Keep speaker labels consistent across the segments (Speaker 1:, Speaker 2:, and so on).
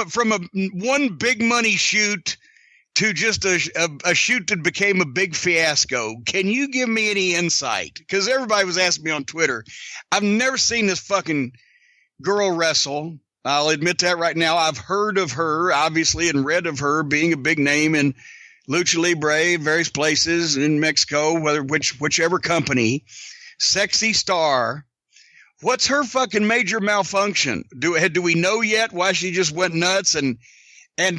Speaker 1: from a one big money shoot to just a shoot that became a big fiasco. Can you give me any insight? Because everybody was asking me on Twitter. I've never seen this fucking girl wrestle. I'll admit that right now. I've heard of her, obviously, and read of her being a big name in Lucha Libre, various places in Mexico, whichever company. Sexy Star. What's her fucking major malfunction? Do we know yet why she just went nuts and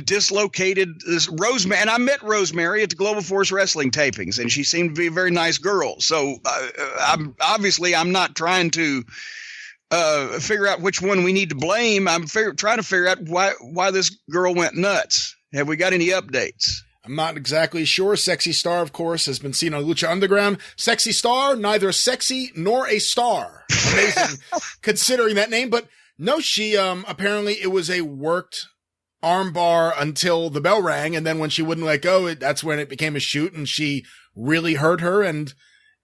Speaker 1: dislocated this Rosemary? And I met Rosemary at the Global Force Wrestling tapings, and she seemed to be a very nice girl. So I'm not trying to figure out which one we need to blame. I'm trying to figure out why this girl went nuts. Have we got any updates?
Speaker 2: I'm not exactly sure. Sexy Star, of course, has been seen on Lucha Underground. Sexy Star, neither sexy nor a star. Amazing, considering that name. But no, she apparently it was a worked armbar until the bell rang, and then when she wouldn't let go, that's when it became a shoot, and she really hurt her, and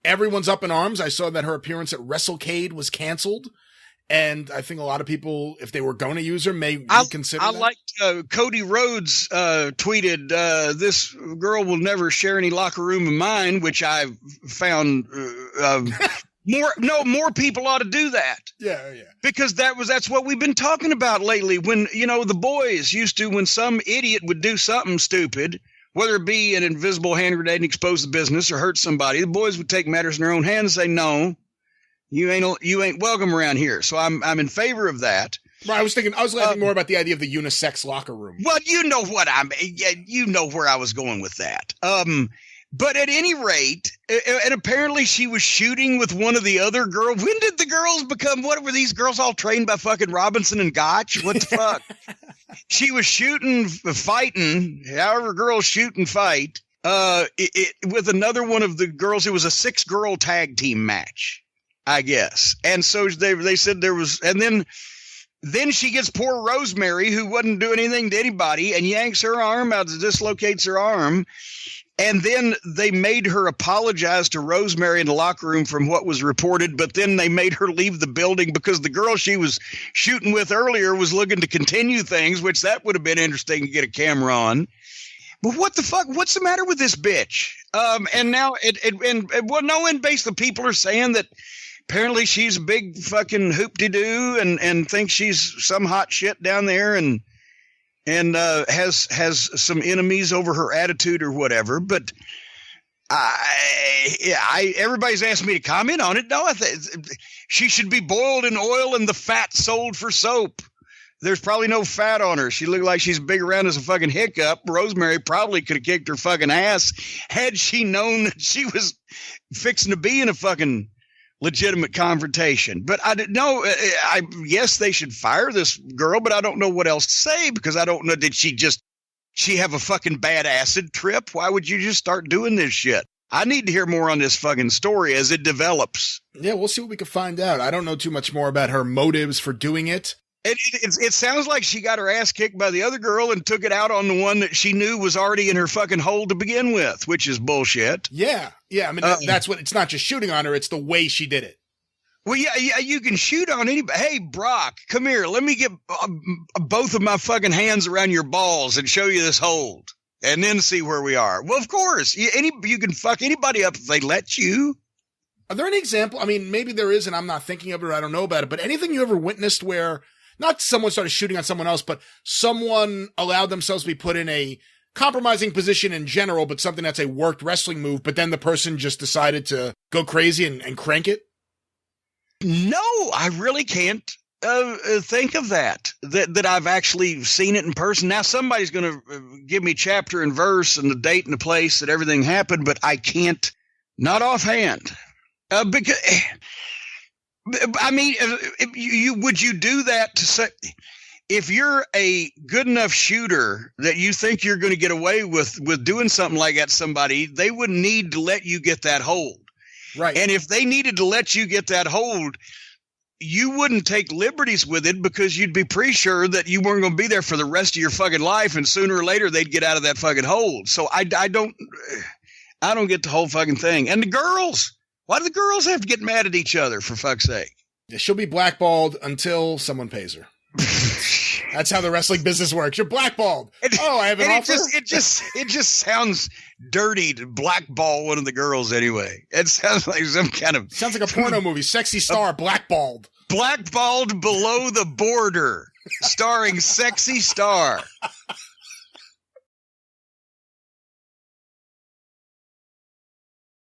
Speaker 2: everyone's up in arms. I saw that her appearance at WrestleCade was canceled. And I think a lot of people, if they were going to use her, may reconsider that. I
Speaker 1: liked Cody Rhodes tweeted, this girl will never share any locker room of mine, which I found more people ought to do that.
Speaker 2: Yeah.
Speaker 1: Because that's what we've been talking about lately. When, the boys used to, when some idiot would do something stupid, whether it be an invisible hand grenade and expose the business or hurt somebody, the boys would take matters in their own hands and say, no. You ain't welcome around here. So I'm in favor of that.
Speaker 2: Right, I was laughing more about the idea of the unisex locker room.
Speaker 1: Well, you know where I was going with that. But at any rate, and apparently she was shooting with one of the other girls. When did the girls become, what were these girls all trained by fucking Robinson and Gotch? What the fuck? She was fighting, however girls shoot and fight, with another one of the girls. It was a 6-girl tag team match, I guess. And so they said there was, and then she gets poor Rosemary, who wouldn't do anything to anybody, and yanks her arm out, dislocates her arm. And then they made her apologize to Rosemary in the locker room from what was reported, but then they made her leave the building because the girl she was shooting with earlier was looking to continue things, which that would have been interesting to get a camera on. But what the fuck? What's the matter with this bitch? And now and basically people are saying that apparently she's a big fucking hoop-de-doo and thinks she's some hot shit down there and has some enemies over her attitude or whatever. But everybody's asked me to comment on it. No, she should be boiled in oil and the fat sold for soap. There's probably no fat on her. She looked like she's big around as a fucking hiccup. Rosemary probably could have kicked her fucking ass had she known that she was fixing to be in a fucking legitimate confrontation. But I didn't know. I guess they should fire this girl, but I don't know what else to say because I don't know. Did she have a fucking bad acid trip? Why would you just start doing this shit? I need to hear more on this fucking story as it develops.
Speaker 2: Yeah, we'll see what we can find out. I don't know too much more about her motives for doing it.
Speaker 1: It sounds like she got her ass kicked by the other girl and took it out on the one that she knew was already in her fucking hole to begin with, which is bullshit.
Speaker 2: Yeah. I mean, that's what, it's not just shooting on her, it's the way she did it.
Speaker 1: Well, yeah, you can shoot on anybody. Hey, Brock, come here. Let me get both of my fucking hands around your balls and show you this hold and then see where we are. Well, of course, you can fuck anybody up if they let you.
Speaker 2: Are there any example? I mean, maybe there is, and I'm not thinking of it or I don't know about it, but anything you ever witnessed where not someone started shooting on someone else, but someone allowed themselves to be put in a compromising position in general, but something that's a worked wrestling move, but then the person just decided to go crazy and crank it?
Speaker 1: No, I really can't think of that I've actually seen it in person. Now, somebody's going to give me chapter and verse and the date and the place that everything happened, but I can't, not offhand. Because, I mean, would you do that to say, if you're a good enough shooter that you think you're going to get away with doing something like that to somebody, they wouldn't need to let you get that hold.
Speaker 2: Right.
Speaker 1: And if they needed to let you get that hold, you wouldn't take liberties with it because you'd be pretty sure that you weren't going to be there for the rest of your fucking life. And sooner or later they'd get out of that fucking hold. So I don't get the whole fucking thing. And the girls, why do the girls have to get mad at each other for fuck's sake?
Speaker 2: Yeah, she'll be blackballed until someone pays her. That's how the wrestling business works. You're blackballed. I have an offer.
Speaker 1: It just sounds dirty to blackball one of the girls anyway. It sounds like some kind of...
Speaker 2: Sounds like a porno movie. Sexy Star, blackballed.
Speaker 1: Blackballed Below the Border, starring Sexy Star.